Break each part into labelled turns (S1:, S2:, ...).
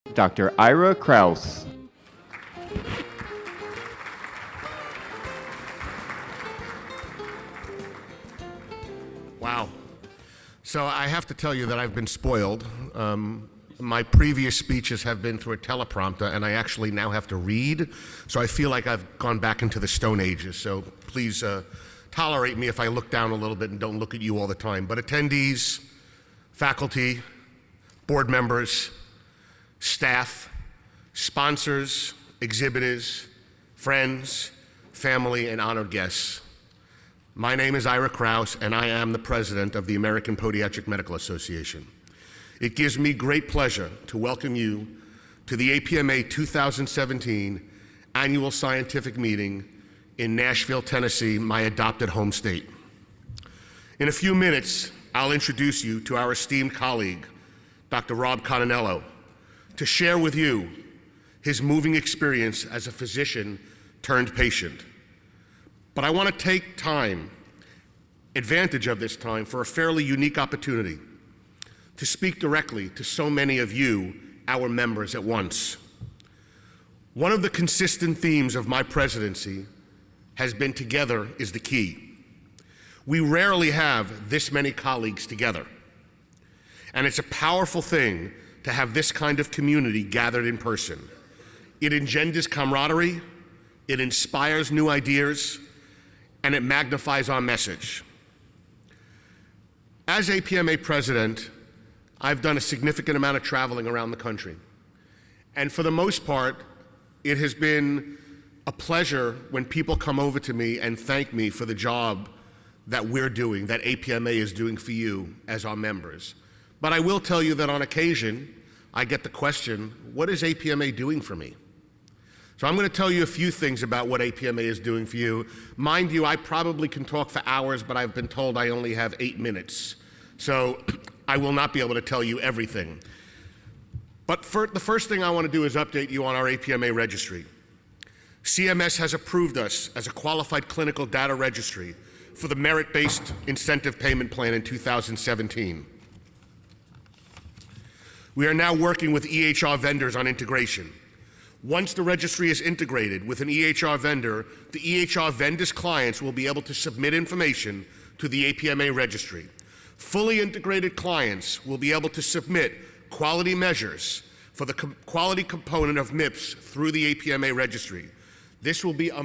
S1: Dr. Ira Kraus.
S2: Wow. So I have to tell you that I've been spoiled. My previous speeches have been through a teleprompter, and I actually now have to read. So I feel like I've gone back into the Stone Ages. So please tolerate me if I look down a little bit and don't look at you all the time. But attendees, faculty, board members, staff, sponsors, exhibitors, friends, family, and honored guests. My name is Ira Kraus, and I am the president of the American Podiatric Medical Association. It gives me great pleasure to welcome you to the APMA 2017 Annual Scientific Meeting in Nashville, Tennessee, my adopted home state. In a few minutes, I'll introduce you to our esteemed colleague, Dr. Robert Conenello, to share with you his moving experience as a physician turned patient. But I want to take advantage of this time for a fairly unique opportunity to speak directly to so many of you, our members, at once. One of the consistent themes of my presidency has been together is the key. We rarely have this many colleagues together, and it's a powerful thing to have this kind of community gathered in person. It engenders camaraderie, it inspires new ideas, and it magnifies our message. As APMA president, I've done a significant amount of traveling around the country. And for the most part, it has been a pleasure when people come over to me and thank me for the job that we're doing, that APMA is doing for you as our members. But I will tell you that on occasion, I get the question, what is APMA doing for me? So I'm going to tell you a few things about what APMA is doing for you. Mind you, I probably can talk for hours, but I've been told I only have 8 minutes. So I will not be able to tell you everything. But the first thing I want to do is update you on our APMA registry. CMS has approved us as a qualified clinical data registry for the merit-based incentive payment plan in 2017. We are now working with EHR vendors on integration. Once the registry is integrated with an EHR vendor, the EHR vendor's clients will be able to submit information to the APMA registry. Fully integrated clients will be able to submit quality measures for the quality component of MIPS through the APMA registry. This will be a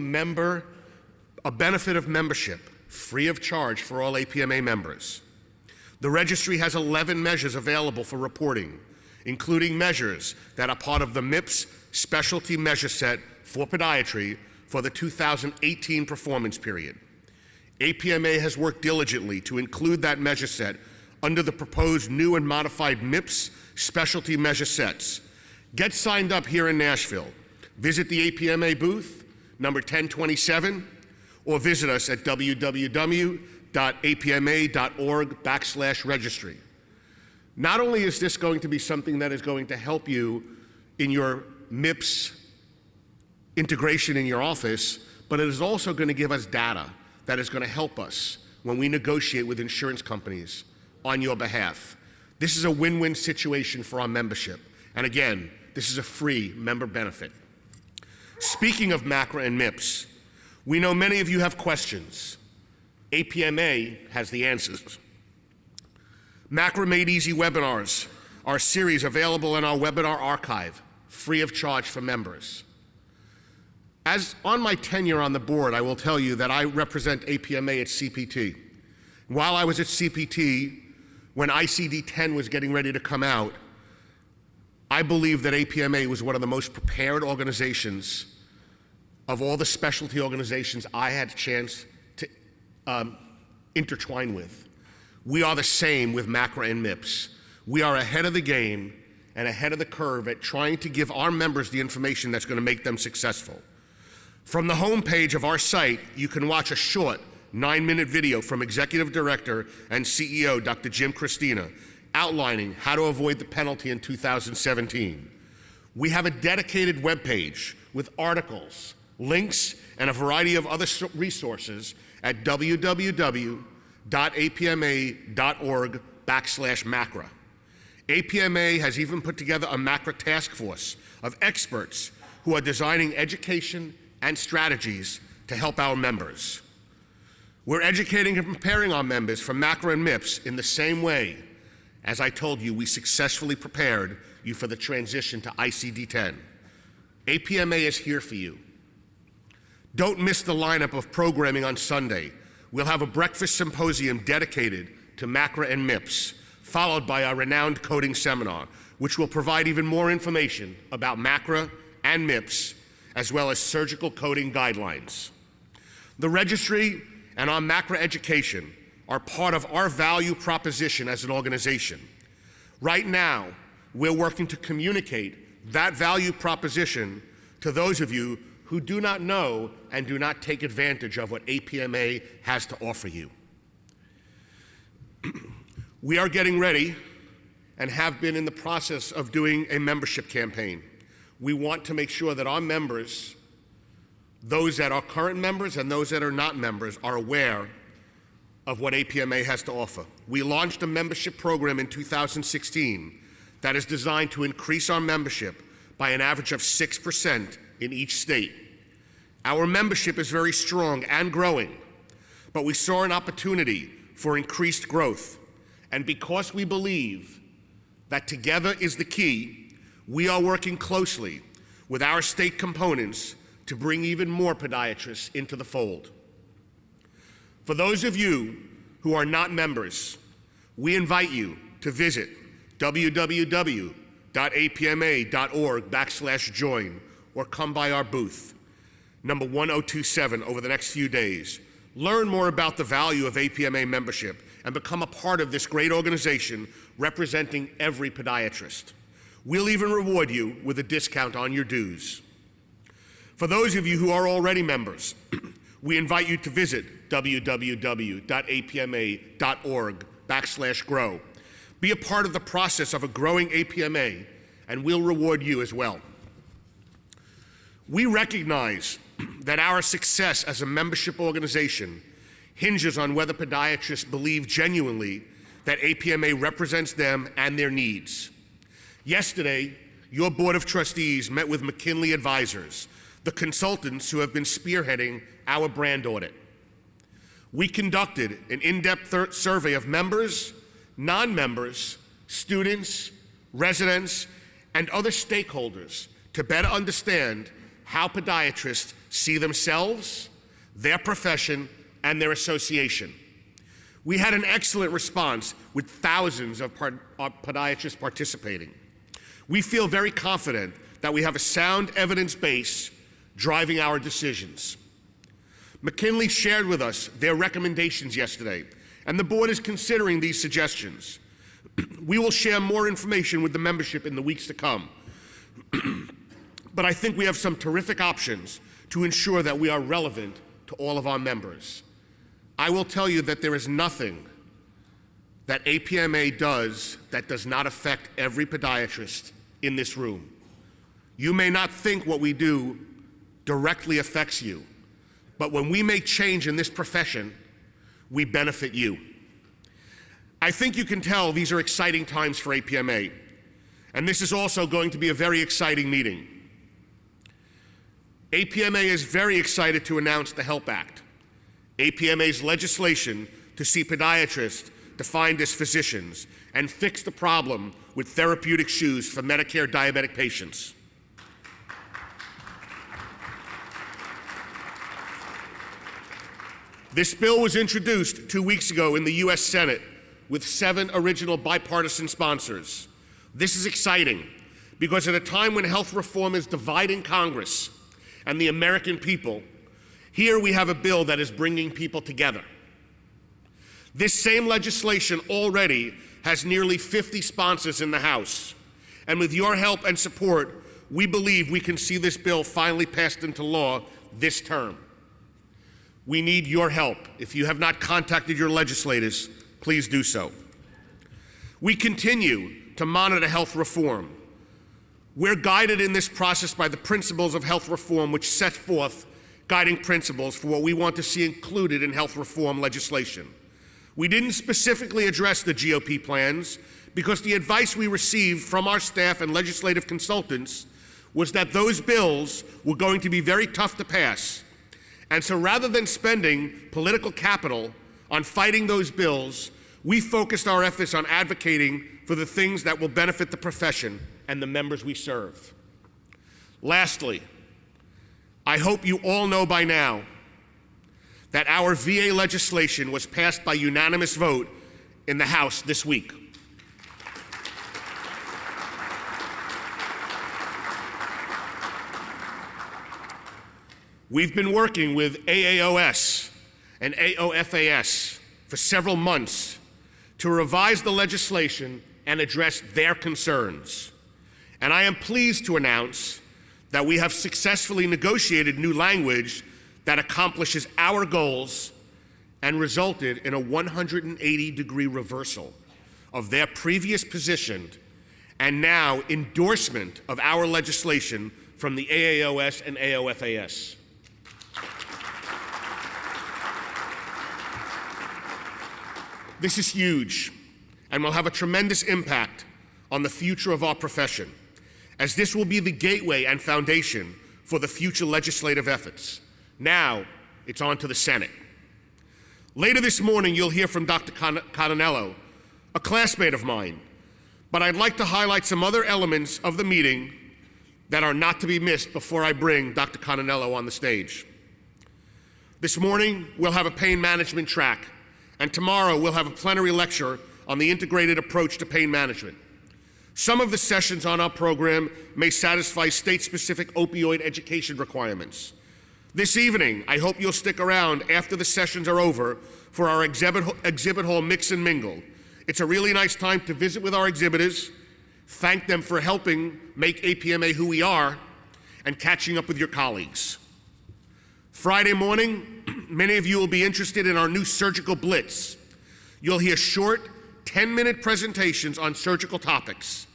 S2: benefit of membership, free of charge for all APMA members. The registry has 11 measures available for reporting, including measures that are part of the MIPS specialty measure set for podiatry for the 2018 performance period. APMA has worked diligently to include that measure set under the proposed new and modified MIPS specialty measure sets. Get signed up here in Nashville. Visit the APMA booth, number 1027, or visit us at www.apma.org/registry. Not only is this going to be something that is going to help you in your MIPS integration in your office, but it is also going to give us data that is going to help us when we negotiate with insurance companies on your behalf. This is a win-win situation for our membership. And again, this is a free member benefit. Speaking of MACRA and MIPS, we know many of you have questions. APMA has the answers. MACRA Made Easy webinars are a series available in our webinar archive, free of charge for members. As on my tenure on the board, I will tell you that I represent APMA at CPT. While I was at CPT, when ICD-10 was getting ready to come out, I believe that APMA was one of the most prepared organizations of all the specialty organizations I had a chance to intertwine with. We are the same with MACRA and MIPS. We are ahead of the game and ahead of the curve at trying to give our members the information that's going to make them successful. From the homepage of our site, you can watch a short 9-minute video from Executive Director and CEO Dr. Jim Christina outlining how to avoid the penalty in 2017. We have a dedicated webpage with articles, links, and a variety of other resources at www.apma.org/MACRA. APMA has even put together a MACRA task force of experts who are designing education and strategies to help our members. We're educating and preparing our members for MACRA and MIPS in the same way as I told you we successfully prepared you for the transition to ICD-10. APMA is here for you. Don't miss the lineup of programming on Sunday. We'll have a breakfast symposium dedicated to MACRA and MIPS, followed by our renowned coding seminar, which will provide even more information about MACRA and MIPS, as well as surgical coding guidelines. The registry and our MACRA education are part of our value proposition as an organization. Right now, we're working to communicate that value proposition to those of you who do not know and do not take advantage of what APMA has to offer you. We are getting ready and have been in the process of doing a membership campaign. We want to make sure that our members, those that are current members and those that are not members, are aware of what APMA has to offer. We launched a membership program in 2016 that is designed to increase our membership by an average of 6% in each state. Our membership is very strong and growing, but we saw an opportunity for increased growth. And because we believe that together is the key, we are working closely with our state components to bring even more podiatrists into the fold. For those of you who are not members, we invite you to visit www.apma.org/join or come by our booth, number 1027, over the next few days. Learn more about the value of APMA membership and become a part of this great organization representing every podiatrist. We'll even reward you with a discount on your dues. For those of you who are already members, we invite you to visit www.apma.org/grow. Be a part of the process of a growing APMA, and we'll reward you as well. We recognize that our success as a membership organization hinges on whether podiatrists believe genuinely that APMA represents them and their needs. Yesterday, your Board of Trustees met with McKinley Advisors, the consultants who have been spearheading our brand audit. We conducted an in-depth survey of members, non-members, students, residents, and other stakeholders to better understand how podiatrists see themselves, their profession, and their association. We had an excellent response with thousands of podiatrists participating. We feel very confident that we have a sound evidence base driving our decisions. McKinley shared with us their recommendations yesterday, and the board is considering these suggestions. We will share more information with the membership in the weeks to come. But I think we have some terrific options to ensure that we are relevant to all of our members. I will tell you that there is nothing that APMA does that does not affect every podiatrist in this room. You may not think what we do directly affects you, but when we make change in this profession, we benefit you. I think you can tell these are exciting times for APMA, and this is also going to be a very exciting meeting. APMA is very excited to announce the HELP Act, APMA's legislation to see podiatrists defined as physicians and fix the problem with therapeutic shoes for Medicare diabetic patients. This bill was introduced 2 weeks ago in the US Senate with 7 original bipartisan sponsors. This is exciting because at a time when health reform is dividing Congress and the American people, here we have a bill that is bringing people together. This same legislation already has nearly 50 sponsors in the House, and with your help and support, we believe we can see this bill finally passed into law this term. We need your help. If you have not contacted your legislators, please do so. We continue to monitor health reform. We're guided in this process by the principles of health reform, which set forth guiding principles for what we want to see included in health reform legislation. We didn't specifically address the GOP plans because the advice we received from our staff and legislative consultants was that those bills were going to be very tough to pass. And so rather than spending political capital on fighting those bills, we focused our efforts on advocating for the things that will benefit the profession and the members we serve. Lastly, I hope you all know by now that our VA legislation was passed by unanimous vote in the House this week. We've been working with AAOS and AOFAS for several months to revise the legislation and address their concerns. And I am pleased to announce that we have successfully negotiated new language that accomplishes our goals and resulted in a 180-degree reversal of their previous position and now endorsement of our legislation from the AAOS and AOFAS. This is huge and will have a tremendous impact on the future of our profession, as this will be the gateway and foundation for the future legislative efforts. Now, it's on to the Senate. Later this morning, you'll hear from Dr. Conenello, a classmate of mine, but I'd like to highlight some other elements of the meeting that are not to be missed before I bring Dr. Conenello on the stage. This morning, we'll have a pain management track, and tomorrow we'll have a plenary lecture on the integrated approach to pain management. Some of the sessions on our program may satisfy state-specific opioid education requirements. This evening, I hope you'll stick around after the sessions are over for our exhibit hall mix and mingle. It's a really nice time to visit with our exhibitors, thank them for helping make APMA who we are, and catching up with your colleagues. Friday morning, many of you will be interested in our new surgical blitz. You'll hear short, 10-minute presentations on surgical topics.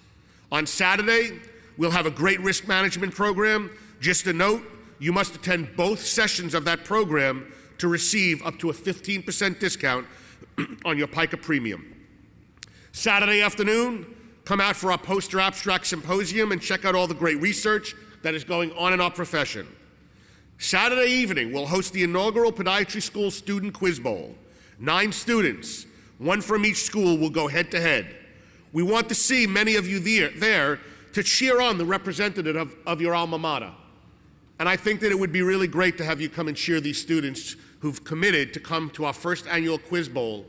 S2: On Saturday, we'll have a great risk management program. Just a note, you must attend both sessions of that program to receive up to a 15% discount on your PICA premium. Saturday afternoon, come out for our poster abstract symposium and check out all the great research that is going on in our profession. Saturday evening, we'll host the inaugural Podiatry School Student Quiz Bowl. 9 students, one from each school, will go head to head. We want to see many of you there to cheer on the representative of your alma mater. And I think that it would be really great to have you come and cheer these students who've committed to come to our first annual Quiz Bowl.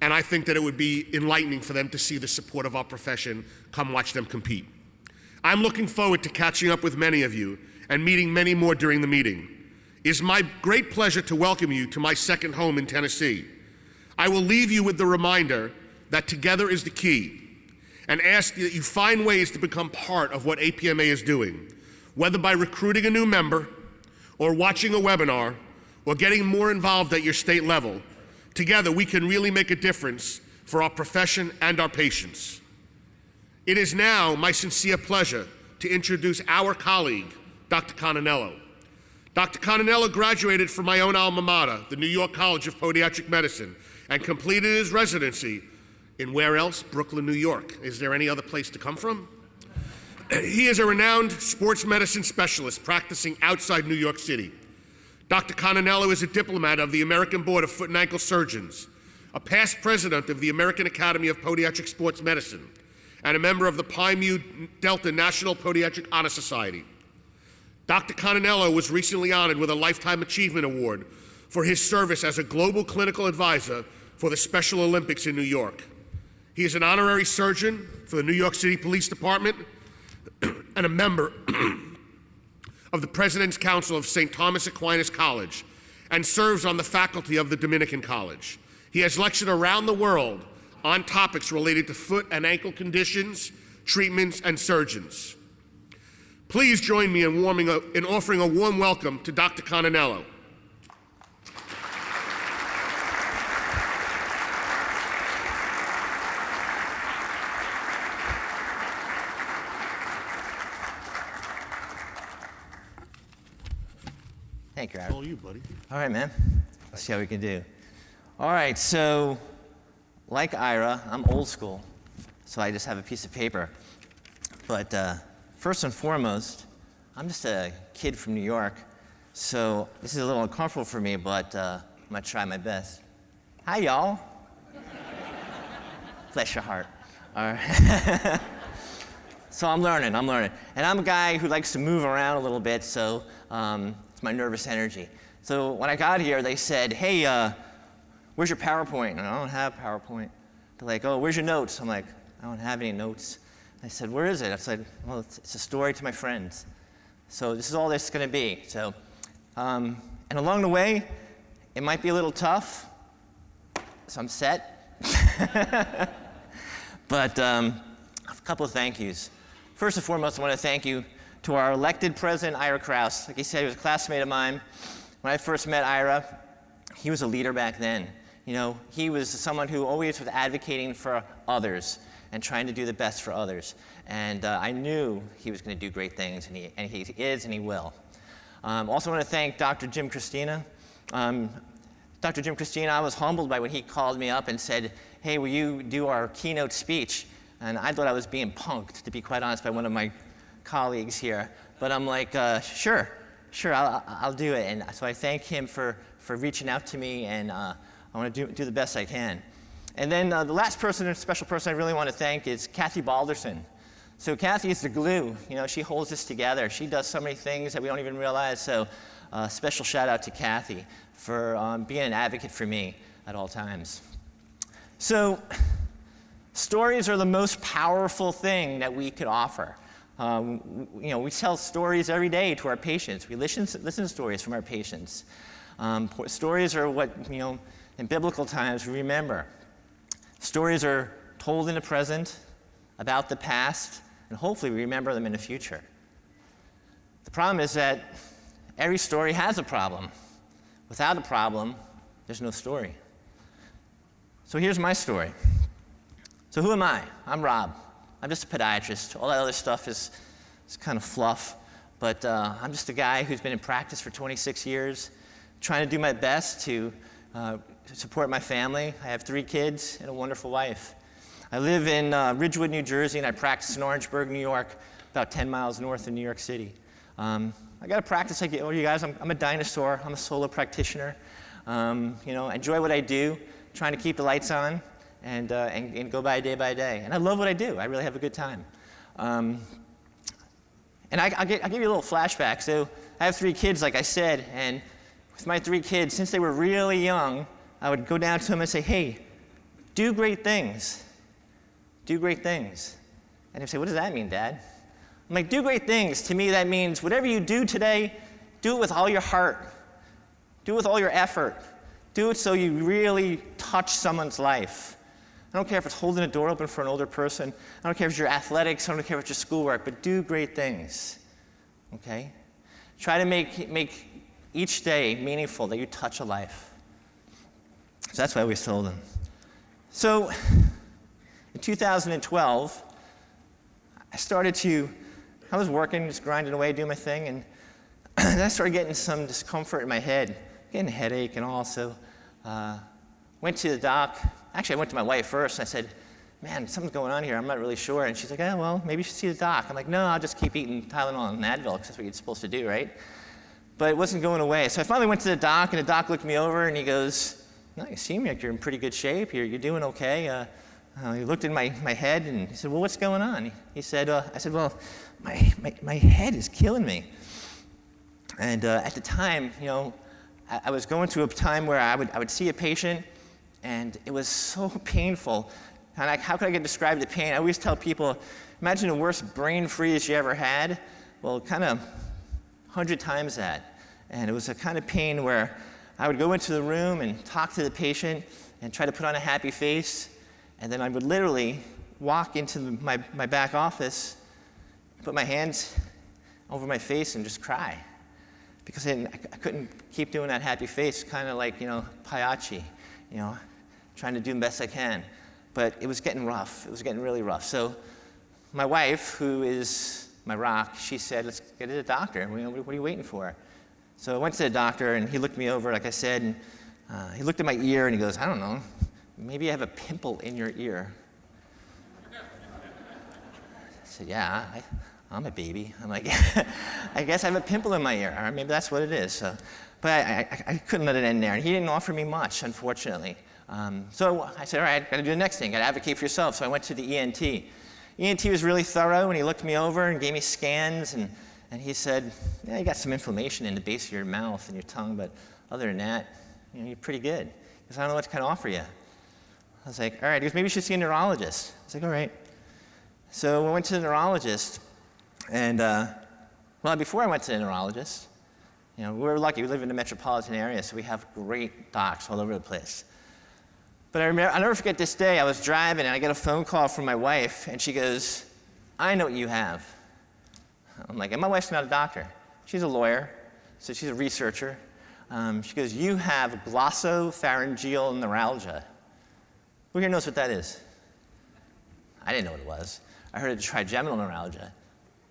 S2: And I think that it would be enlightening for them to see the support of our profession. Come watch them compete. I'm looking forward to catching up with many of you and meeting many more during the meeting. It is my great pleasure to welcome you to my second home in Tennessee. I will leave you with the reminder that together is the key, and ask that you find ways to become part of what APMA is doing, whether by recruiting a new member, or watching a webinar, or getting more involved at your state level. Together, we can really make a difference for our profession and our patients. It is now my sincere pleasure to introduce our colleague, Dr. Conenello. Dr. Conenello graduated from my own alma mater, the New York College of Podiatric Medicine, and completed his residency in where else? Brooklyn, New York. Is there any other place to come from? He is a renowned sports medicine specialist practicing outside New York City. Dr. Conenello is a diplomat of the American Board of Foot and Ankle Surgeons, a past president of the American Academy of Podiatric Sports Medicine, and a member of the Pi Mu Delta National Podiatric Honor Society. Dr. Conenello was recently honored with a Lifetime Achievement Award for his service as a global clinical advisor for the Special Olympics in New York. He is an honorary surgeon for the New York City Police Department and a member of the President's Council of St. Thomas Aquinas College and serves on the faculty of the Dominican College. He has lectured around the world on topics related to foot and ankle conditions, treatments, and surgeons. Please join me in offering a warm welcome to Dr. Conenello.
S3: Thank you,
S2: It's
S3: Ira.
S2: all you, buddy.
S3: All right, man. Let's see how we can do. All right, so like Ira, I'm old school. so I just have a piece of paper. But first and foremost, I'm just a kid from New York, so this is a little uncomfortable for me, but I'm gonna try my best. Hi, y'all. Bless your heart. All right. So I'm learning. And I'm a guy who likes to move around a little bit, so it's my nervous energy. So when I got here, they said, hey, where's your PowerPoint? And I don't have PowerPoint. They're like, oh, where's your notes? I'm like, I don't have any notes. I said, where is it? I said, well, it's a story to my friends. So this is all this is going to be. So, and along the way, it might be a little tough, so I'm set. But a couple of thank yous. First and foremost, I want to thank you to our elected president, Ira Kraus. Like he said, he was a classmate of mine. When I first met Ira, he was a leader back then. You know, he was someone who always was advocating for others and trying to do the best for others. And I knew he was going to do great things, and he is, and he will. Also want to thank Dr. Jim Christina. Dr. Jim Christina, I was humbled by when he called me up and said, hey, will you do our keynote speech? And I thought I was being punked, to be quite honest, by one of my colleagues here. But I'm like, sure, I'll do it. And so I thank him for reaching out to me, and I want to do the best I can. And then the last person, special person I really want to thank is Kathy Balderson. So Kathy is the glue. You know, she holds this together. She does so many things that we don't even realize. So special shout out to Kathy for being an advocate for me at all times. So stories are the most powerful thing that we could offer. You know, we tell stories every day to our patients. We listen to stories from our patients. Stories are what, you know, in biblical times we remember. Stories are told in the present, about the past, and hopefully we remember them in the future. The problem is that every story has a problem. Without a problem, there's no story. So here's my story. So who am I? I'm Rob. I'm just a podiatrist. All that other stuff is kind of fluff, but I'm just a guy who's been in practice for 26 years, trying to do my best to support my family. I have 3 kids and a wonderful wife. I live in Ridgewood, New Jersey, and I practice in Orangeburg, New York, about 10 miles north of New York City. I got to practice like you guys. I'm a dinosaur. I'm a solo practitioner. You know, I enjoy what I do, trying to keep the lights on and go by day. And I love what I do. I really have a good time. And I'll give you a little flashback. So I have 3 kids, like I said, and with my 3 kids, since they were really young, I would go down to them and say, hey, do great things. Do great things. And they'd say, what does that mean, Dad? I'm like, do great things. To me, that means whatever you do today, do it with all your heart. Do it with all your effort. Do it so you really touch someone's life. I don't care if it's holding a door open for an older person. I don't care if it's your athletics. I don't care if it's your schoolwork. But do great things. Okay? Try to make each day meaningful, that you touch a life. So that's what I always told them. So in 2012, I was working, just grinding away, doing my thing, and then I started getting some discomfort in my head, getting a headache and all. So went to the doc. Actually, I went to my wife first, and I said, man, something's going on here. I'm not really sure. And she's like, oh, well, maybe you should see the doc. I'm like, no, I'll just keep eating Tylenol and Advil, because that's what you're supposed to do, right? But it wasn't going away. So I finally went to the doc, and the doc looked me over, and he goes, no, you seem like you're in pretty good shape. You're doing okay. He looked in my head, and he said, well, what's going on? He said, I said, well, my head is killing me. And at the time, you know, I was going through a time where I would see a patient, and it was so painful. And how could I describe the pain? I always tell people, imagine the worst brain freeze you ever had. Well, kind of 100 times that. And it was a kind of pain where I would go into the room and talk to the patient and try to put on a happy face. And then I would literally walk into my back office, put my hands over my face and just cry. Because I couldn't keep doing that happy face, kind of like, you know, Pagliacci, you know, trying to do the best I can. But it was getting rough. It was getting really rough. So my wife, who is my rock, she said, let's get to the doctor. What are you waiting for? So I went to the doctor, and he looked me over, like I said, and he looked at my ear, and he goes, I don't know, maybe I have a pimple in your ear. said, yeah, I'm a baby. I'm like, I guess I have a pimple in my ear, or maybe that's what it is. So, but I couldn't let it end there. And he didn't offer me much, unfortunately. So I said, all right, got to do the next thing. Got to advocate for yourself. So I went to the ENT. ENT was really thorough, and he looked me over and gave me scans, and he said, yeah, you got some inflammation in the base of your mouth and your tongue, but other than that, you're pretty good. He goes, I don't know what to kind of offer you. I was like, all right. He goes, maybe you should see a neurologist. I was like, all right. So we went to the neurologist, and before I went to the neurologist, we were lucky. We live in the metropolitan area, so we have great docs all over the place. But I'll never forget this day. I was driving, and I get a phone call from my wife, and she goes, I know what you have. I'm like, and my wife's not a doctor. She's a lawyer, so she's a researcher. She goes, you have glossopharyngeal neuralgia. Who here knows what that is? I didn't know what it was. I heard of trigeminal neuralgia.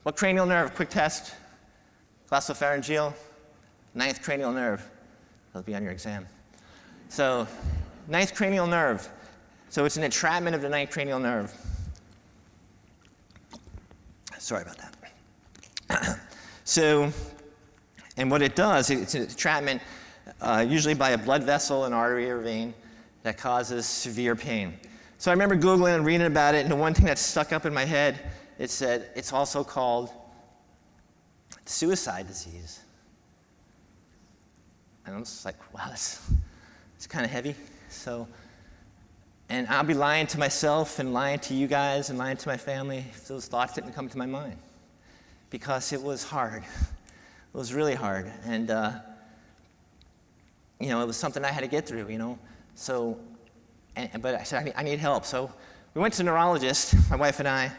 S3: What cranial nerve? Quick test. Glossopharyngeal, 9th cranial nerve. That'll be on your exam. So, 9th cranial nerve. So it's an entrapment of the 9th cranial nerve. Sorry about that. So, and what it does, it's an entrapment usually by a blood vessel, an artery or vein, that causes severe pain. So I remember Googling and reading about it, and the one thing that stuck up in my head, it said it's also called suicide disease. And I was like, wow, it's kind of heavy. So, and I'll be lying to myself and lying to you guys and lying to my family if those thoughts didn't come to my mind. Because it was hard. It was really hard. And, it was something I had to get through, So, but I said, I need help. So we went to the neurologist, my wife and I,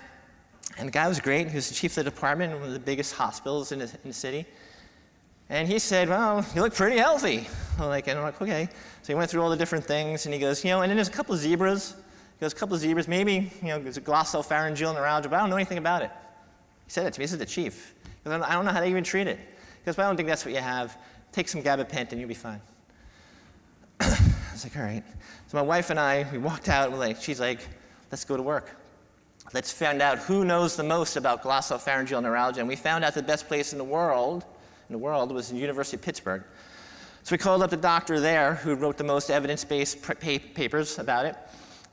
S3: and the guy was great. He was the chief of the department in one of the biggest hospitals in the city. And he said, well, you look pretty healthy. And I'm like, okay. So he went through all the different things, and he goes, and then there's a couple of zebras. He goes, a couple of zebras, maybe, there's a glossopharyngeal neuralgia, but I don't know anything about it. He said that to me. This is the chief. He goes, I don't know how to even treat it. He goes, but I don't think that's what you have. Take some gabapentin, you'll be fine. I was like, all right. So my wife and I, we walked out, she's like, let's go to work. Let's find out who knows the most about glossopharyngeal neuralgia. And we found out the best place in the world was the University of Pittsburgh. So we called up the doctor there who wrote the most evidence-based papers about it.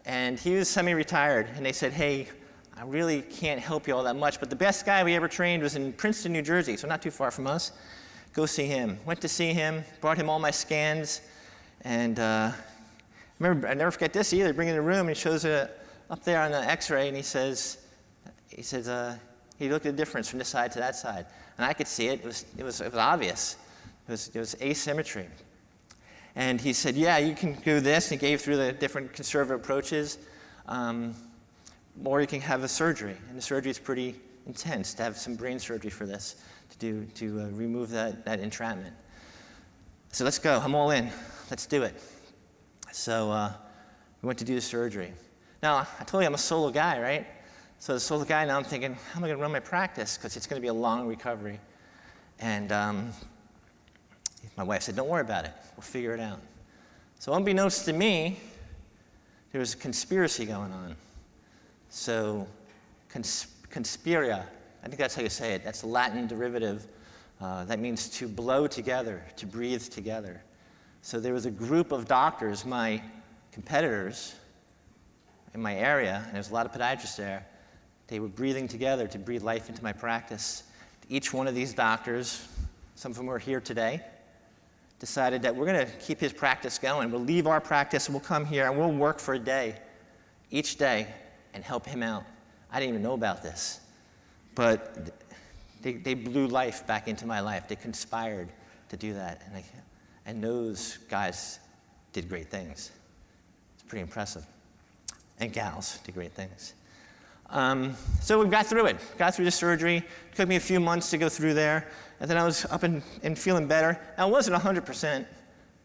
S3: And he was semi-retired. And they said, hey, I really can't help you all that much, but the best guy we ever trained was in Princeton, New Jersey, so not too far from us. Go see him. Went to see him, brought him all my scans, and remember, I never forget this either. Bring it in the room, and he shows it up there on the X-ray, and he says, he looked at the difference from this side to that side, and I could see it. It was obvious. It was asymmetry. And he said, yeah, you can do this, and he gave through the different conservative approaches. Or you can have a surgery, and the surgery is pretty intense, to have some brain surgery for this, to remove that entrapment. So let's go, I'm all in, let's do it. So we went to do the surgery. Now, I told you I'm a solo guy, right? So as a solo guy, now I'm thinking, how am I gonna run my practice? Because it's gonna be a long recovery. And my wife said, don't worry about it, we'll figure it out. So unbeknownst to me, there was a conspiracy going on. So, conspiria, I think that's how you say it. That's the Latin derivative. That means to blow together, to breathe together. So there was a group of doctors, my competitors in my area, and there's a lot of podiatrists there. They were breathing together to breathe life into my practice. Each one of these doctors, some of them are here today, decided that we're going to keep his practice going. We'll leave our practice, and we'll come here, and we'll work for a day, each day, and help him out. I didn't even know about this. But they blew life back into my life. They conspired to do that. And those guys did great things. It's pretty impressive. And gals did great things. So we got through it. Got through the surgery. It took me a few months to go through there. And then I was up and feeling better. I wasn't 100%,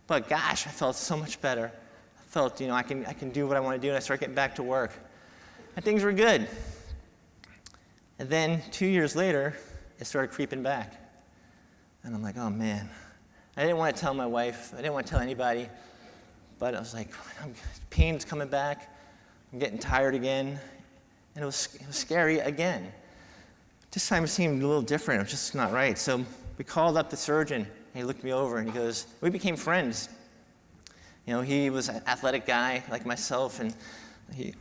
S3: but gosh, I felt so much better. I felt, I can do what I want to do, and I started getting back to work. And things were good. And then 2 years later, it started creeping back. And I'm like, oh man. I didn't want to tell my wife. I didn't want to tell anybody. But I was like, pain's coming back. I'm getting tired again. And it was scary again. This time it seemed a little different. It was just not right. So we called up the surgeon, and he looked me over, and he goes, we became friends. You know, he was an athletic guy like myself, and we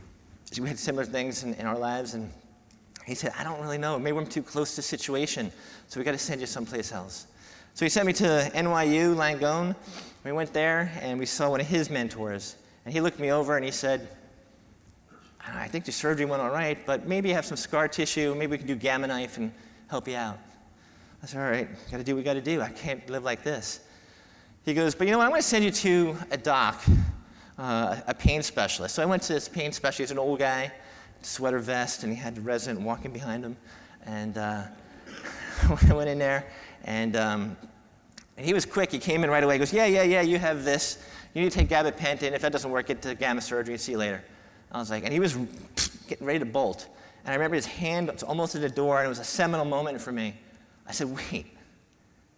S3: had similar things in our lives, and he said, I don't really know. Maybe I'm too close to the situation, so we got to send you someplace else. So he sent me to NYU, Langone. We went there, and we saw one of his mentors. And he looked me over, and he said, I think the surgery went all right, but maybe you have some scar tissue. Maybe we can do Gamma Knife and help you out. I said, all right, got to do what we got to do. I can't live like this. He goes, but you know what? I'm going to send you to a doc, a pain specialist. So I went to this pain specialist. He's an old guy, sweater vest, and he had the resident walking behind him. And I went in there, and he was quick. He came in right away. He goes, yeah, you have this. You need to take gabapentin. If that doesn't work, get to gamma surgery. See you later. I was like, and he was getting ready to bolt. And I remember his hand was almost at the door, and it was a seminal moment for me. I said, wait,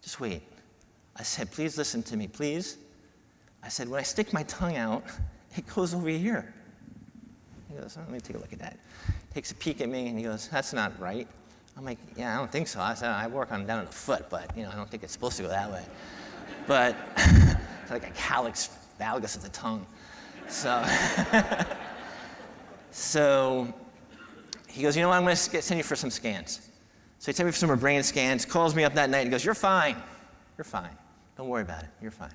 S3: just wait. I said, please listen to me, please. I said, when I stick my tongue out, it goes over here. He goes, oh, let me take a look at that. Takes a peek at me, and he goes, that's not right. I'm like, yeah, I don't think so. I said, I work on down on the foot, but I don't think it's supposed to go that way. But it's like a calyx valgus of the tongue. So he goes, you know what, I'm going to send you for some scans. So he sent me for some more brain scans, calls me up that night, and goes, you're fine. You're fine. Don't worry about it. You're fine.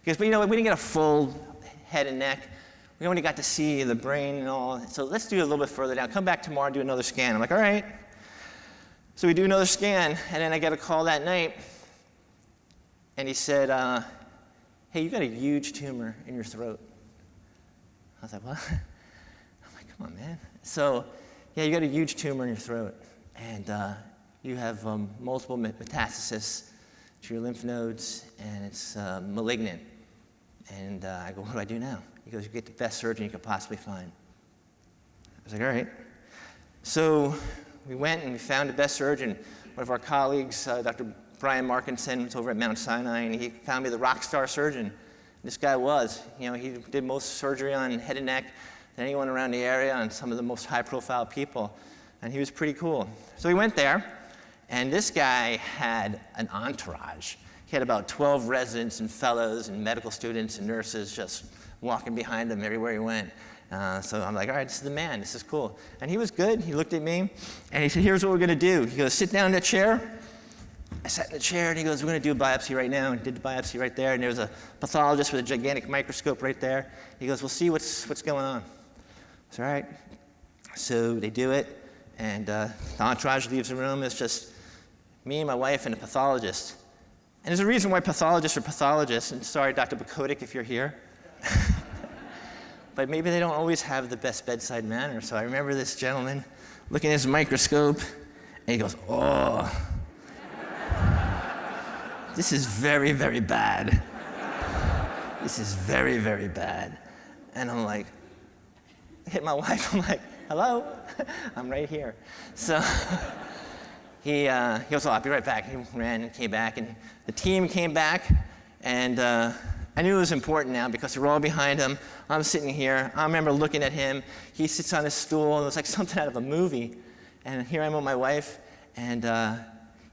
S3: He goes, but you know what, we didn't get a full head and neck. We only got to see the brain and all. So let's do it a little bit further down. Come back tomorrow and do another scan. I'm like, all right. So we do another scan, and then I get a call that night, and he said, hey, you got a huge tumor in your throat. I was like, what? I'm like, come on, man. So, yeah, you got a huge tumor in your throat, and you have multiple metastasis to your lymph nodes, and it's malignant. And I go, what do I do now? He goes, you get the best surgeon you could possibly find. I was like, all right. So we went and we found the best surgeon. One of our colleagues, Dr. Brian Markinson, was over at Mount Sinai, and he found me the rock star surgeon. This guy was. He did most surgery on head and neck than anyone around the area on some of the most high-profile people, and he was pretty cool. So we went there, and this guy had an entourage. He had about 12 residents and fellows and medical students and nurses just walking behind him everywhere he went. So I'm like, all right, this is the man. This is cool. And he was good. He looked at me, and he said, here's what we're going to do. He goes, sit down in the chair. I sat in the chair, and he goes, we're going to do a biopsy right now. And did the biopsy right there, and there was a pathologist with a gigantic microscope right there. He goes, we'll see what's going on. I said, all right. So they do it, and the entourage leaves the room. It's just me and my wife and a pathologist. And there's a reason why pathologists are pathologists. And sorry, Dr. Bukotic, if you're here. But maybe they don't always have the best bedside manner. So I remember this gentleman looking at his microscope, and he goes, oh, this is very, very bad. This is very, very bad. And I'm like, I hit my wife. I'm like, hello? I'm right here. So he goes, oh, I'll be right back. He ran and came back, and the team came back, and I knew it was important now because they were all behind him. I'm sitting here. I remember looking at him. He sits on his stool, and it was like something out of a movie. And here I'm with my wife, and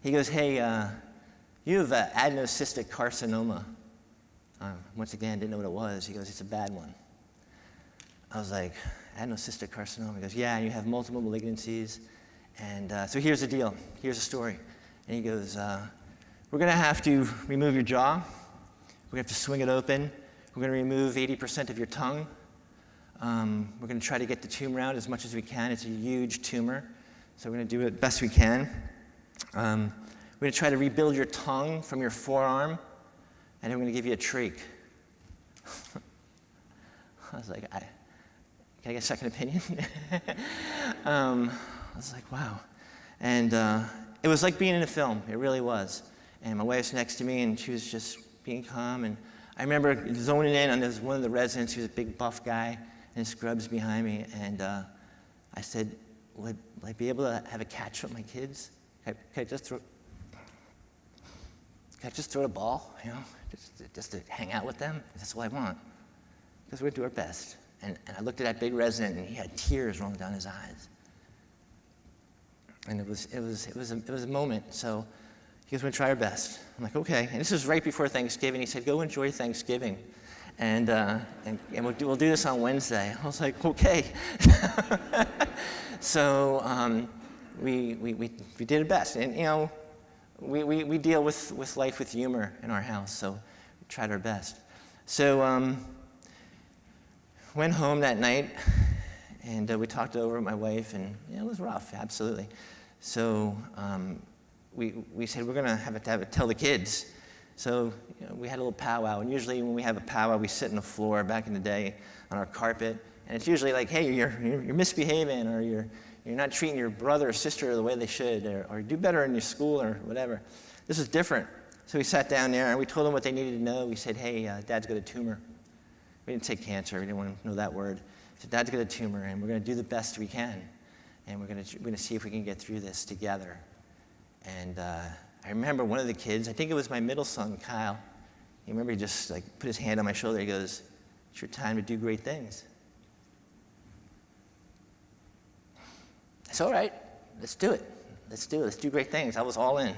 S3: he goes, hey, you have adenocystic carcinoma. Once again, didn't know what it was. He goes, it's a bad one. I was like, adenocystic carcinoma? He goes, yeah, you have multiple malignancies. And so here's the deal. Here's the story. And he goes, we're going to have to remove your jaw. We're going to have to swing it open. We're going to remove 80% of your tongue. We're going to try to get the tumor out as much as we can. It's a huge tumor, so we're going to do it best we can. We're going to try to rebuild your tongue from your forearm, and then we're going to give you a trach. I was like, can I get a second opinion? I was like, wow. And it was like being in a film. It really was. And my wife's next to me, and she was just being calm. And I remember zoning in on one of the residents who was a big buff guy, and scrubs behind me. And I said, would I be able to have a catch with my kids? Can I just throw a ball, just to hang out with them? That's all I want. Because we're going to do our best. And I looked at that big resident, and he had tears rolling down his eyes. And it was a moment. So he goes, we're gonna try our best. I'm like, okay. And this was right before Thanksgiving. He said, go enjoy Thanksgiving. And we'll do this on Wednesday. I was like, okay. So we did our best. And you know, we deal with life with humor in our house, so we tried our best. So went home that night, and we talked it over with my wife, and yeah, it was rough, absolutely. So we said we're gonna have it tell the kids. So you know, we had a little powwow, and usually when we have a powwow, we sit on the floor back in the day on our carpet, and it's usually like, hey, you're misbehaving, or you're not treating your brother or sister the way they should, or do better in your school, or whatever. This is different. So we sat down there, and we told them what they needed to know. We said, hey, Dad's got a tumor. We didn't say cancer. We didn't want to know that word. We said, Dad's got a tumor, and we're going to do the best we can, and we're going to see if we can get through this together. And I remember one of the kids, I think it was my middle son, Kyle. You remember he just like put his hand on my shoulder. He goes, it's your time to do great things. I said, all right, let's do it. Let's do it. Let's do great things. I was all in. I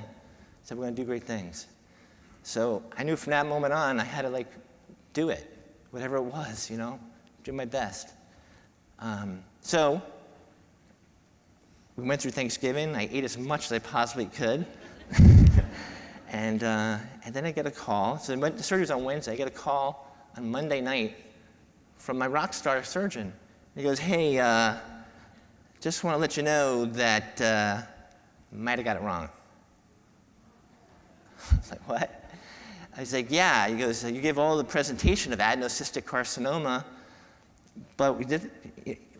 S3: said, we're going to do great things. So I knew from that moment on, I had to like do it, whatever it was, you know, do my best. So we went through Thanksgiving. I ate as much as I possibly could. And then I get a call. So the surgery was on Wednesday. I get a call on Monday night from my rock star surgeon. He goes, hey, just want to let you know that might have got it wrong. I was like, what? I was like, yeah. He goes, you gave all the presentation of adenocystic carcinoma, but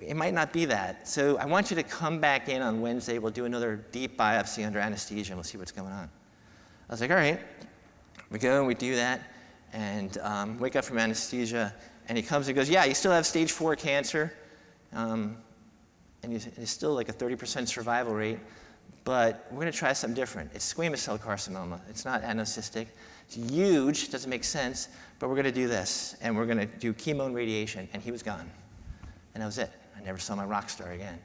S3: it might not be that. So I want you to come back in on Wednesday. We'll do another deep biopsy under anesthesia, and we'll see what's going on. I was like, all right. We go and we do that, and wake up from anesthesia, and he comes and goes, yeah, you still have stage 4 cancer, and it's still like a 30% survival rate, but we're going to try something different. It's squamous cell carcinoma. It's not adenocystic. It's huge. It doesn't make sense, but we're going to do this, and we're going to do chemo and radiation, and he was gone. And that was it. I never saw my rock star again.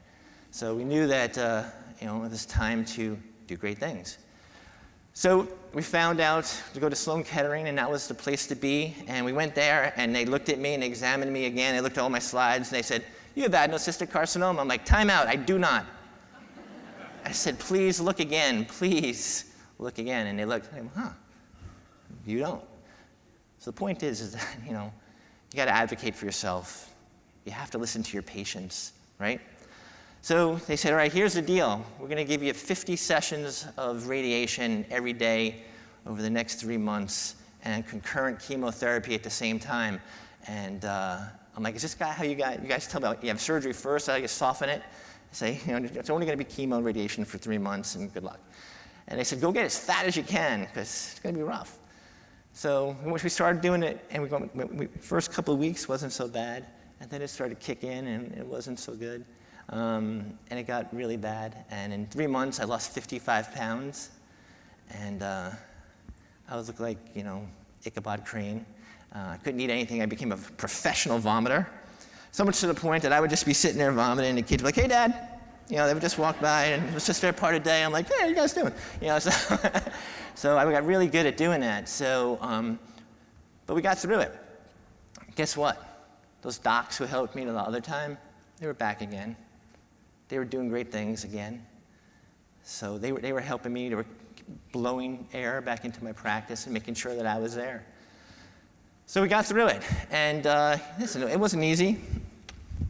S3: So we knew that it was time to do great things. So we found out to go to Sloan Kettering, and that was the place to be. And we went there, and they looked at me, and they examined me again. They looked at all my slides, and they said, you have adenocystic carcinoma. I'm like, time out, I do not. I said, please look again, please look again. And they looked, and I went, you don't. So the point is that, you got to advocate for yourself. You have to listen to your patients, right? So they said, all right, here's the deal. We're going to give you 50 sessions of radiation every day over the next 3 months and concurrent chemotherapy at the same time. And I'm like, is this how you guys tell me, you have surgery first, how you soften it? I say, it's only going to be chemo and radiation for 3 months, and good luck. And they said, go get as fat as you can, because it's going to be rough. So once we started doing it, and first couple of weeks wasn't so bad, and then it started to kick in, and it wasn't so good. And it got really bad. And in 3 months, I lost 55 pounds. And I was looking like, Ichabod Crane. I couldn't eat anything. I became a professional vomiter. So much to the point that I would just be sitting there vomiting, and the kids would be like, hey, Dad. They would just walk by, and it was just their part of the day. I'm like, hey, how you guys doing? So I got really good at doing that. So, but we got through it. Guess what? Those docs who helped me the other time, they were back again. They were doing great things again. So they were helping me. They were blowing air back into my practice and making sure that I was there. So we got through it. And listen, it wasn't easy.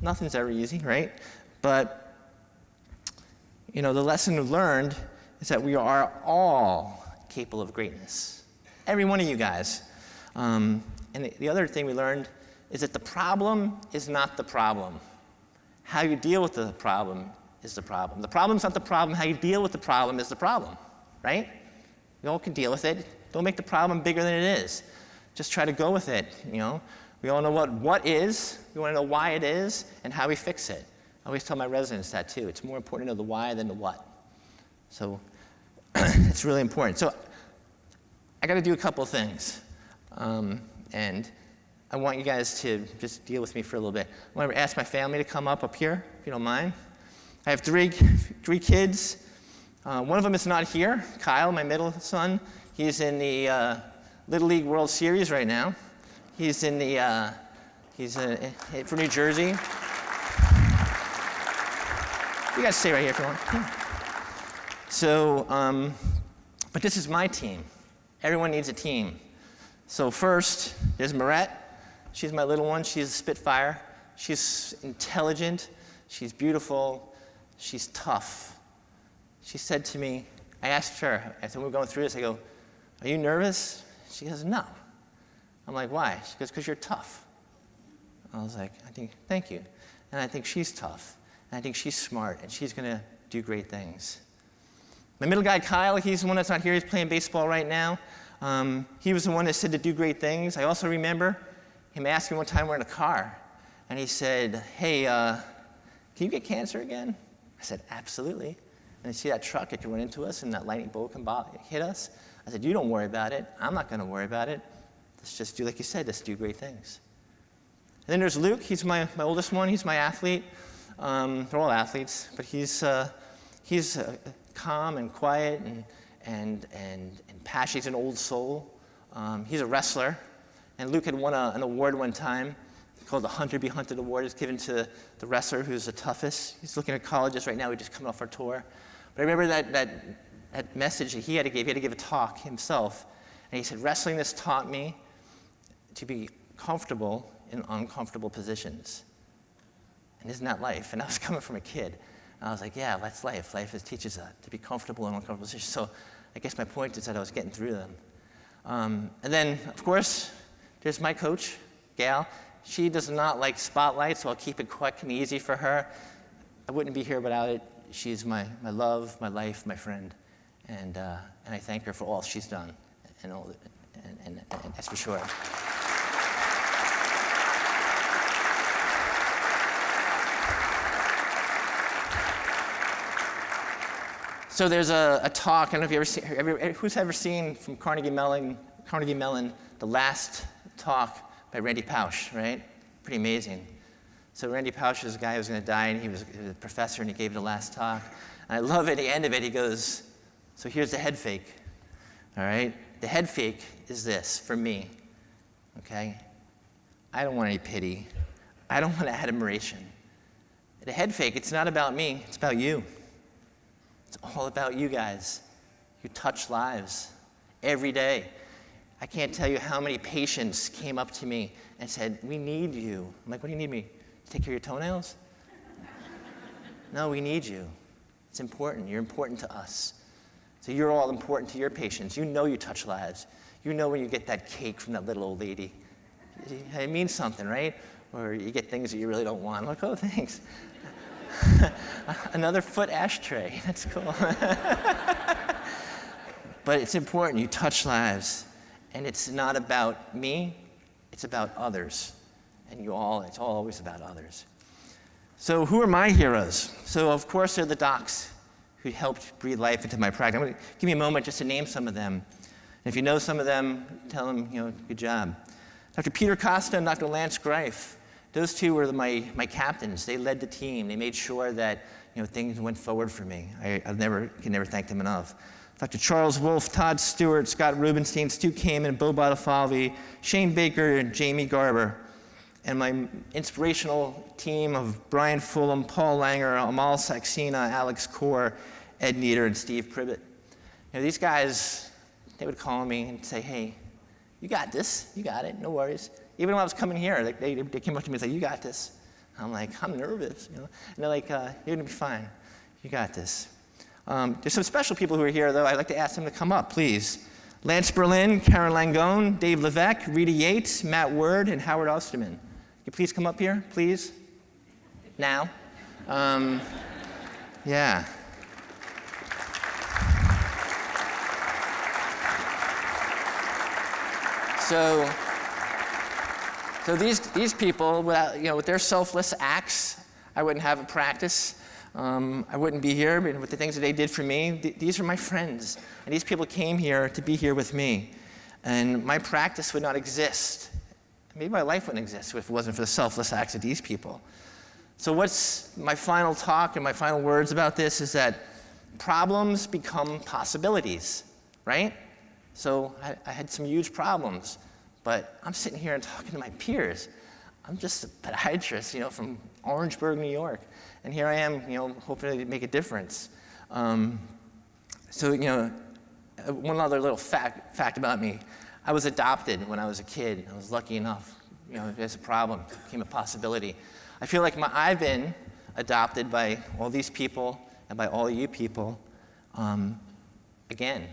S3: Nothing's ever easy, right? But the lesson we learned is that we are all capable of greatness. Every one of you guys. And the other thing we learned is that the problem is not the problem. How you deal with the problem is the problem. The problem's not the problem. How you deal with the problem is the problem, right? We all can deal with it. Don't make the problem bigger than it is. Just try to go with it, We all know what is. We want to know why it is and how we fix it. I always tell my residents that, too. It's more important to know the why than the what. So it's really important. So I got to do a couple of things. And I want you guys to just deal with me for a little bit. I want to ask my family to come up here, if you don't mind. I have three kids. One of them is not here, Kyle, my middle son. He's in the Little League World Series right now. He's in the, for New Jersey. You guys stay right here if you want. Yeah. So, but this is my team. Everyone needs a team. So first, there's Marette. She's my little one. She's a Spitfire. She's intelligent. She's beautiful. She's tough. She said to me, I asked her, I said, when we're going through this, I go, are you nervous? She goes, no. I'm like, why? She goes, because you're tough. I was like, thank you. And I think she's tough. And I think she's smart, and she's going to do great things. My middle guy, Kyle, he's the one that's not here. He's playing baseball right now. He was the one that said to do great things. I also remember him asking me one time, we're in a car, and he said, hey, can you get cancer again? I said, absolutely. And you see that truck, it can run into us, and that lightning bolt can hit us. I said, you don't worry about it. I'm not going to worry about it. Let's just do like you said, let's do great things. And then there's Luke. He's my oldest one. He's my athlete. They're all athletes, but he's calm and quiet and passionate. He's an old soul. He's a wrestler. And Luke had won an award one time called the Hunter Be Hunted Award. It's given to the wrestler who's the toughest. He's looking at colleges right now. We're just coming off our tour. But I remember that message that he had to give. He had to give a talk himself. And he said, wrestling this taught me to be comfortable in uncomfortable positions. And isn't that life? And I was coming from a kid. And I was like, yeah, that's life. Life teaches that, to be comfortable in uncomfortable positions. So I guess my point is that I was getting through them. And then, of course, there's my coach, Gail. She does not like spotlight, so I'll keep it quick and easy for her. I wouldn't be here without it. She's my love, my life, my friend. And I thank her for all she's done. And that's for sure. So there's a talk, I don't know if you who's ever seen from Carnegie Mellon, the last talk by Randy Pausch, right? Pretty amazing. So Randy Pausch was a guy who was going to die, and he was a professor, and he gave the last talk. And I love at the end of it, he goes, so here's the head fake, all right? The head fake is this, for me, okay? I don't want any pity. I don't want admiration. The head fake, it's not about me, it's about you. It's all about you guys. You touch lives every day. I can't tell you how many patients came up to me and said, we need you. I'm like, what do you need me? To take care of your toenails? No, we need you. It's important. You're important to us. So you're all important to your patients. You know you touch lives. You know when you get that cake from that little old lady. It means something, right? Or you get things that you really don't want. I'm like, oh, thanks. Another foot ashtray. That's cool. But it's important. You touch lives. And it's not about me. It's about others. And it's all always about others. So who are my heroes? So, of course, they're the docs who helped breathe life into my practice. I'm going to give me a moment just to name some of them. And if you know some of them, tell them, good job. Dr. Peter Costa and Dr. Lance Greif. Those two were my captains. They led the team. They made sure that things went forward for me. I can never thank them enough. Dr. Charles Wolf, Todd Stewart, Scott Rubenstein, Stu Kamen, Bo Botafalvi, Shane Baker, and Jamie Garber. And my inspirational team of Brian Fulham, Paul Langer, Amal Saxena, Alex Kaur, Ed Nieder, and Steve Privet. These guys, they would call me and say, hey, you got this. You got it. No worries. Even when I was coming here, they came up to me and said, you got this. I'm like, I'm nervous. And they're like, you're going to be fine. You got this. There's some special people who are here, though. I'd like to ask them to come up, please. Lance Berlin, Karen Langone, Dave Levesque, Rita Yates, Matt Word, and Howard Osterman. Can you please come up here, please? Now. Yeah. So these people, with their selfless acts, I wouldn't have a practice. I wouldn't be here, but with the things that they did for me, these are my friends. And these people came here to be here with me. And my practice would not exist. Maybe my life wouldn't exist if it wasn't for the selfless acts of these people. So what's my final talk and my final words about this is that problems become possibilities, right? So I had some huge problems, but I'm sitting here and talking to my peers. I'm just a podiatrist, from Orangeburg, New York, and here I am, hoping to make a difference. So, one other little fact about me. I was adopted when I was a kid. I was lucky enough, there's a problem, it became a possibility. I feel like I've been adopted by all these people and by all you people again.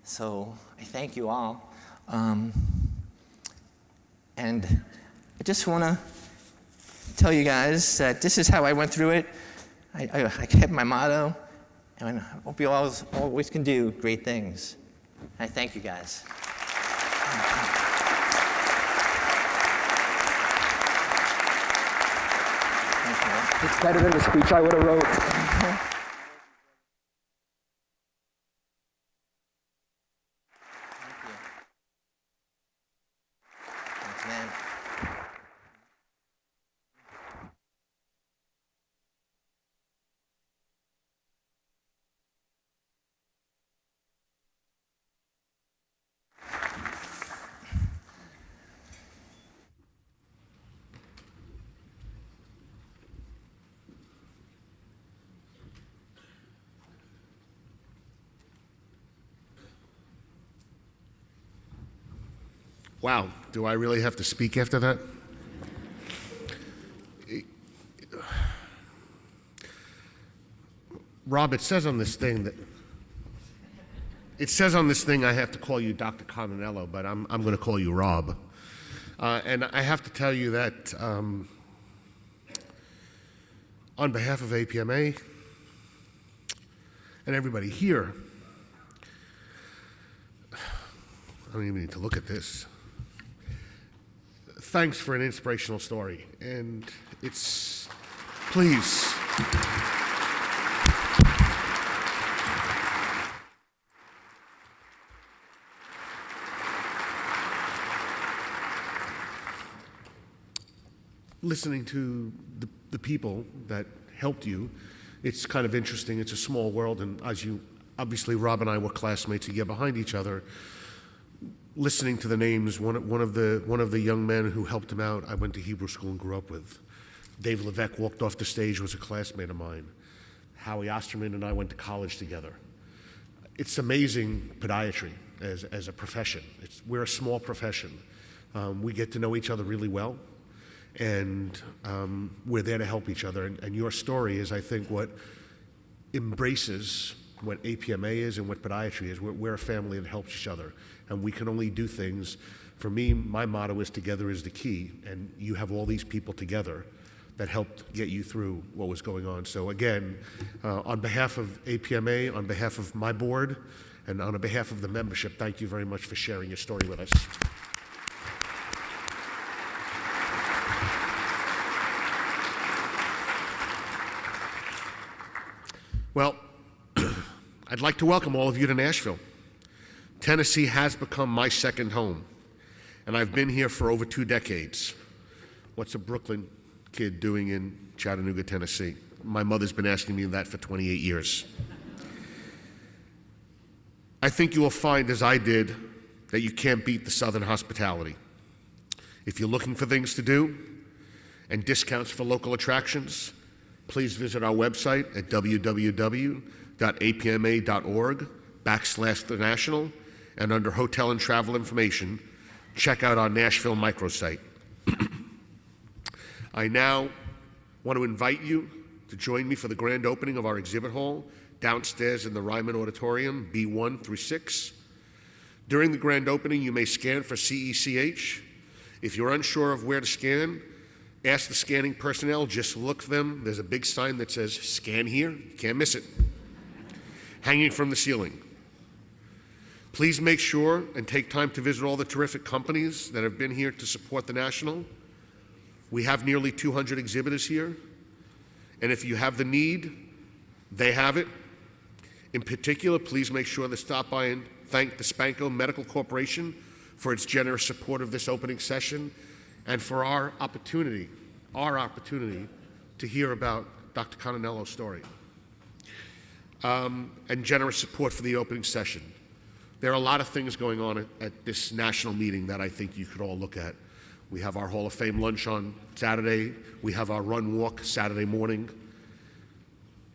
S3: So I thank you all. And I just want to tell you guys that this is how I went through it. I kept my motto, and I hope you always can do great things. And I thank you guys.
S4: It's better than the speech I would have wrote.
S3: Thanks, man.
S2: Wow, do I really have to speak after that? Rob, it says on this thing I have to call you Dr. Conenello, but I'm going to call you Rob. And I have to tell you that on behalf of APMA and everybody here, I don't even need to look at this. Thanks for an inspirational story, and please. Listening to the people that helped you, it's kind of interesting. It's a small world, and obviously Rob and I were classmates a year behind each other. Listening to the names, one of the young men who helped him out, I went to Hebrew school and grew up with. Dave Levesque walked off the stage, was a classmate of mine. Howie Osterman and I went to college together. It's amazing podiatry as a profession. We're a small profession. We get to know each other really well, and we're there to help each other. And your story is, I think, what embraces what APMA is and what podiatry is. We're a family that helps each other, and we can only do things. For me, my motto is together is the key, and you have all these people together that helped get you through what was going on. So again, on behalf of APMA, on behalf of my board, and on behalf of the membership, thank you very much for sharing your story with us. Well, I'd like to welcome all of you to Nashville. Tennessee has become my second home, and I've been here for over 2 decades. What's a Brooklyn kid doing in Chattanooga, Tennessee? My mother's been asking me that for 28 years. I think you will find, as I did, that you can't beat the Southern hospitality. If you're looking for things to do and discounts for local attractions, please visit our website at www.apma.org/thenational, and under hotel and travel information, check out our Nashville microsite. I now want to invite you to join me for the grand opening of our exhibit hall downstairs in the Ryman Auditorium, B1 through 6. During the grand opening, you may scan for CECH. If you're unsure of where to scan, ask the scanning personnel, just look them. There's a big sign that says, "Scan here," you can't miss it, hanging from the ceiling. Please make sure and take time to visit all the terrific companies that have been here to support the National. We have nearly 200 exhibitors here, and if you have the need, they have it. In particular, please make sure to stop by and thank the Spanko Medical Corporation for its generous support of this opening session, and for our opportunity to hear about Dr. Conenello's story. and generous support for the opening session. There are a lot of things going on at this national meeting that I think you could all look at. We have our Hall of Fame lunch on Saturday. We have our run walk Saturday morning.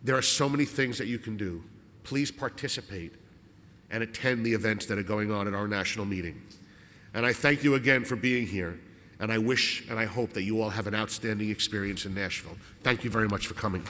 S2: There are so many things that you can do. Please participate and attend the events that are going on at our national meeting. And I thank you again for being here, and I wish and I hope that you all have an outstanding experience in Nashville. Thank you very much for coming.